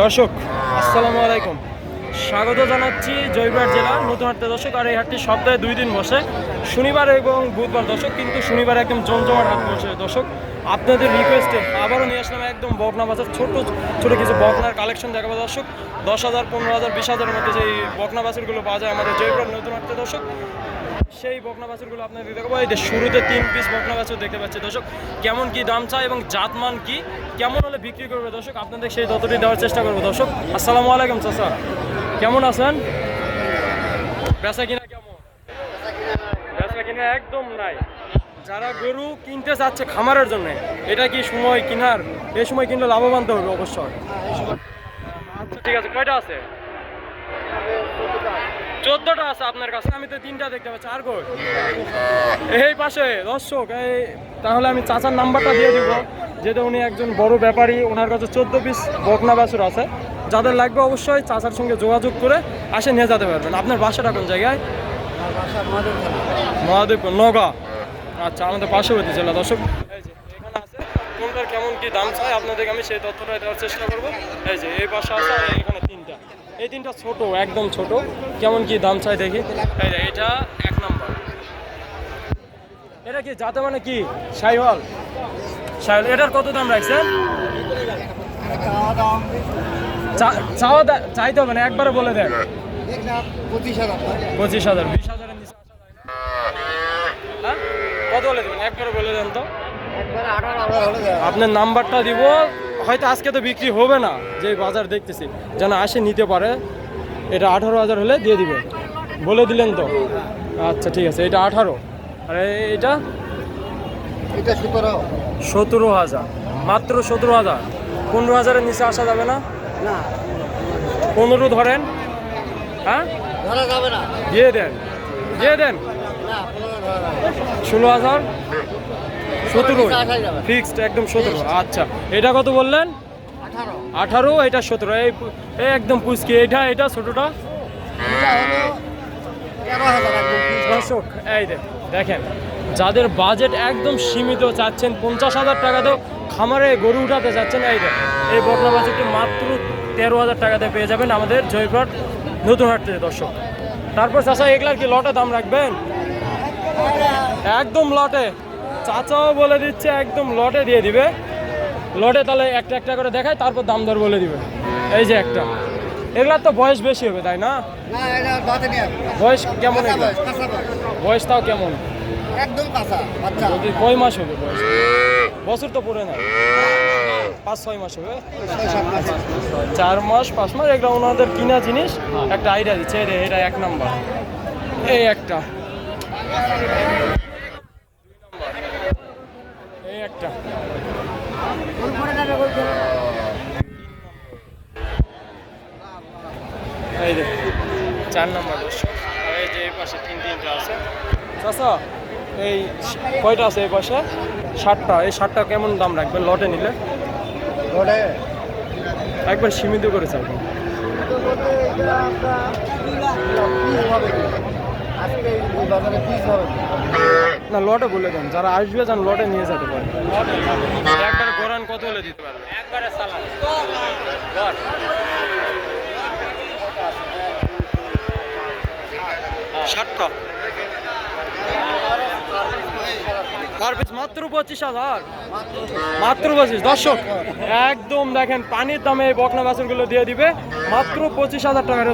দর্শক আসসালামু আলাইকুম, স্বাগত জানাচ্ছি জয়পুরহাট জেলার নতুন হাটে দর্শক। আর এই হাটটি সপ্তাহে 2 দিন বসে, শনিবার এবং বুধবার দর্শক। কিন্তু শনিবার একদম জমজমাট হাট বসে দর্শক। আপনাদের রিকোয়েস্টে আবারও নিয়ে আসলাম একদম বকনা বাজার, ছোট ছোট কিছু বকনার কালেকশন দেখাবো দর্শক। 10,000, 15,000, 20,000-এর মধ্যে যেই বকনা বাছুরগুলো পাওয়া যায় আমাদের জয়পুরহাট নতুন হাটে দর্শক, সেই বকনা বাছুরগুলো আপনাদের দেখাবো। এই যে শুরুতে 3 পিস বকনা বাছুর দেখতে পাচ্ছি দর্শক। কেমন কি দাম চাই এবং জাতমান কি, কেমন হলে বিক্রি করবে দর্শক, আপনাদের সেই ততটি দেওয়ার চেষ্টা করবো দর্শক। আসসালামু আলাইকুম চাচা, কেমন আছেন? বেচা কিনা কেমন? বেচা কিনা একদম নাই। যারা গরু কিনতে চাচ্ছে খামারের জন্য, এটা কি সময় কিনার? এই সময় কিনলে লাভবান তো হবে অবশ্যই। আচ্ছা ঠিক আছে, কয়টা আছে? 14টা আছে আপনার কাছে, আমি তো 3টা দেখতে পাচ্ছি। আর কই? এই পাশে দর্শক। তাহলে আমি চাচার নাম্বারটা দিয়ে দিব, যেহেতু উনি একজন বড় ব্যাপারী, ওনার কাছে 14 পিস বকনা বাছুর আছে। যাদের লাগবে অবশ্যই চাচার সঙ্গে যোগাযোগ করে আসে নিয়ে যেতে পারবেন। আপনার বাসাটা কোন জায়গায়? মহাদেবপুর, নওগাঁ। আচ্ছা, আমাদের পার্শ্ববর্তী জেলা দর্শক। এই যে এখানে আছে, কোনটার কেমন কি দাম চাই আপনাদেরকে আমি সেই তথ্যটা দেওয়ার চেষ্টা করবো। এই যে এই পাশে আছে, আর এখানে 3টা। এই 3টা ছোট, একদম ছোট। কেমন কি দাম চাই দেখি। এই যে এটা 1 নাম্বার। এটা কি যাতে মানে কি শাইওয়াল? শাইওয়াল। এটার কত দাম রাখছেন? চাওয়া চাইতে হবে না, একবারে বলে দেন। 25,000। 20,000 এর নিচে আসা যায় না? হ্যাঁ, কত বলে দেবেন একবারে বলে দেন তো। আপনার নাম্বারটা দিব, হয়তো আজকে তো বিক্রি হবে না, যে বাজার দেখতেছি, যেন আসে নিতে পারে। এটা 18,000 হলে দিয়ে দিবেন, বলে দিলেন তো। আচ্ছা ঠিক আছে, এটা 18। আর এটা 17,000, মাত্র 17,000। 15,000-এর নিচে আসা যাবে না? 15 ধরেন। হ্যাঁ, দিয়ে দেন, দিয়ে দেন। 16,000, 17 ফিক্সড, একদম 17। আচ্ছা, এটা কত বললেন? 18। এটা 17। এই একদম পুচকি। এটা ছোটটা দর্শক। এই দেখেন, যাদের বাজেট একদম সীমিত, চাচ্ছেন 50,000 টাকাতেও খামারে গরু উঠাতে চাচ্ছেন, এই বকনা বাছুরটি মাত্র 13,000 টাকাতে পেয়ে যাবেন আমাদের জয়পুরহাট নতুন হাট থেকে দর্শক। তারপর চাচা এগুলার কি লটে দাম রাখবেন? একদম লটে, চাচাও বলে দিচ্ছে একদম লটে দিয়ে দিবে। লটে তাহলে একটা একটা করে দেখায়, তারপর দাম দর বলে দিবে। এই যে একটা, এগুলার তো বয়স বেশি হবে তাই না? বয়স কেমন? বয়স তাও কেমন? একদম কাঁচা বাচ্চা। কয় মাস হবে বয়স? বছর তো পড়ে না, 5-6 মাস হবে। 4 মাস 5 মাস। এগুলো ওনাদের কিনা জিনিস, একটা আইডিয়া দিচ্ছে। এটা 1 নাম্বার। এই একটা, এই একটা, এই যে 4 নাম্বার দর্শক। এই যে এই পাশে 3-3টা আছে। চাচা এই কয়টা আছে এই পাশে? 7টা। এই 7টা কেমন দাম রাখবেন লটে নিলে? একবার সীমিত করে চাইবেন। না, লটে বলে দেন, যারা আসবে যেন লটে নিয়ে যেতে পারে। একবার গোরান কত হলে দিতে পারবে? একবারে সালাম 7টা মাত্র 25,000। মাত্র 25। দর্শক একদম দেখেন, পানির দামে এই বকনা বাছুরগুলো দিয়ে দিবে মাত্র 25,000 টাকার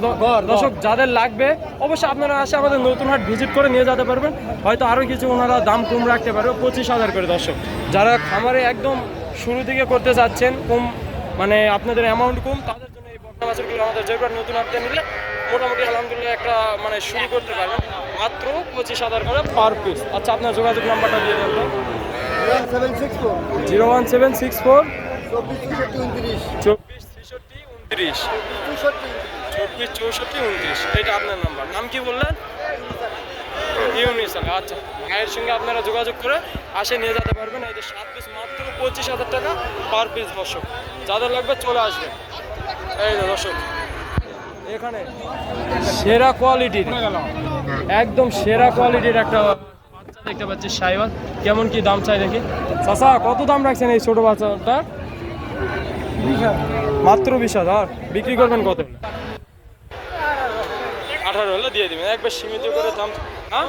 দর্শক। যাদের লাগবে অবশ্যই আপনারা আসে আমাদের নতুন হাট ভিজিট করে নিয়ে যেতে পারবেন। হয়তো আরও কিছু ওনারা দাম কম রাখতে পারবে, 25,000 করে দর্শক। যারা খামারে একদম শুরু থেকে করতে চাচ্ছেন, কম মানে আপনাদের অ্যামাউন্ট কম, তাদের জন্য এই বকনা বাছুরগুলো আমাদের জয়পুরহাট নতুন হাটে নিলে মোটামুটি আলহামদুলিল্লাহ একটা মানে শুরু করতে পারবেন মাত্র 25,000 করে পার পিস। আচ্ছা, আপনার যোগাযোগ নাম্বারটা দিয়ে দেন তো। 01764 24 63 29 24 64 29। এটা আপনার নাম্বার। নাম কি বললেন? ইউনিস। আচ্ছা, ভাইয়ের সঙ্গে আপনারা যোগাযোগ করে আসে নিয়ে যেতে পারবেন। এই যে 7 পিস মাত্র 25,000 টাকা পার পিস দর্শক। যাদের লাগবে চলে আসবে। এই যে দর্শক, এখানে সেরা কোয়ালিটির, একদম সেরা কোয়ালিটির একটা বাচ্চা দেখতে পাচ্ছি শাইওয়াল। কেমন কি দাম চাই দেখি। চাচা কত দাম রাখছেন এই ছোট বাচ্চাটা? মাত্র 20,000 বিক্রি করবেন কত হলে? 18 হলে দিয়ে দিবেন, একবার সীমিত করে দাম। হ্যাঁ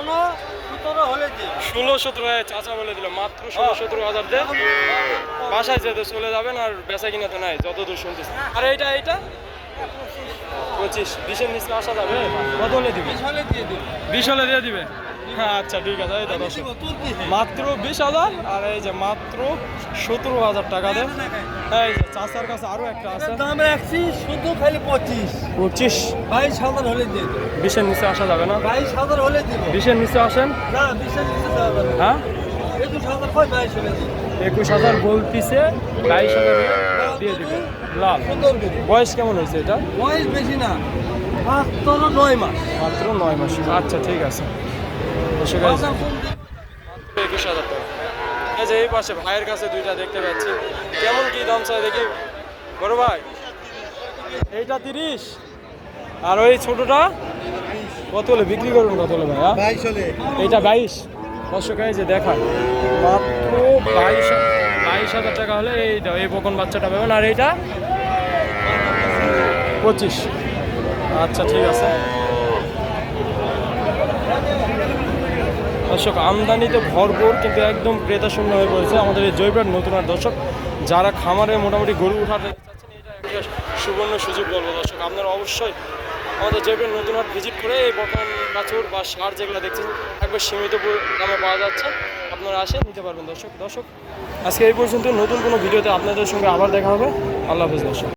16-17 চাচা বলে দিল, মাত্র 16-17 দিয়ে বাসায় যেতে চলে যাবেন, আর বেচা কিনা তো নাই যতদূর শুনতেছি। আর এইটা 25-20-এর নিচে আসা যাবে? কত হলে দিবে? 20 হলে দিয়ে দিবে। হ্যাঁ আচ্ছা ঠিক আছে, এই দাদা মাত্র 20,000, আর এই যে মাত্র 17,000 টাকা দেন। এই যে চাচার কাছে আরো একটা আছে, দাম রাখছি শুধু খালি 25। 22,000 হলে দিয়ে দেবো। 20-এর নিচে আসা যাবে না? 22,000 হলে দিব। 20-এর নিচে আসেন। না 20,000 নিচে যাবে না। হ্যাঁ 21,000 কই 22 হলে দিব। 21,000 বলতিছে, 22,000 দিয়ে দিবে। লাল সুন্দর করে। বয়স কেমন হয়েছে এটা? বয়স বেশি না, মাত্র 9 মাস। মাত্র 9 মাস। আচ্ছা ঠিক আছে। 21,000 টাকা। এই যে এই পাশে ভাইয়ের কাছে দুইটা দেখতে পাচ্ছি, কেমন কি দাম চাই দেখি বড় ভাই। এইটা 30, আর ওই ছোটটা কত হলে বিক্রি করবেন, কত হলে ভাইয়া? 22 হলে। এইটা 22। দর্শক এই যে দেখান, মাত্র 22,000 টাকা হলে এইটা এই বকন বাচ্চাটা পাবেন, আর এইটা 25। আচ্ছা ঠিক আছে। দর্শক আমদানিতে ভরপুর, কিন্তু একদম ক্রেতা শূন্য হয়ে পড়েছে আমাদের এই জয়পুরহাট নতুন হাট। দর্শক যারা খামারে মোটামুটি গরু উঠাতে চাচ্ছেন, এটা একটা সুবর্ণ সুযোগ বলবো। দর্শক আপনারা অবশ্যই আমাদের জয়পুরহাট নতুন হাট ভিজিট করে এই বকন বাছুর বা ষাঁড় যেগুলো দেখছেন একবার সীমিত দামে পাওয়া যাচ্ছে, আপনারা আসে নিতে পারবেন। দর্শক আজকে এই পর্যন্ত, নতুন কোনো ভিডিওতে আপনাদের সঙ্গে আবার দেখা হবে। আল্লাহ হাফেজ দর্শক।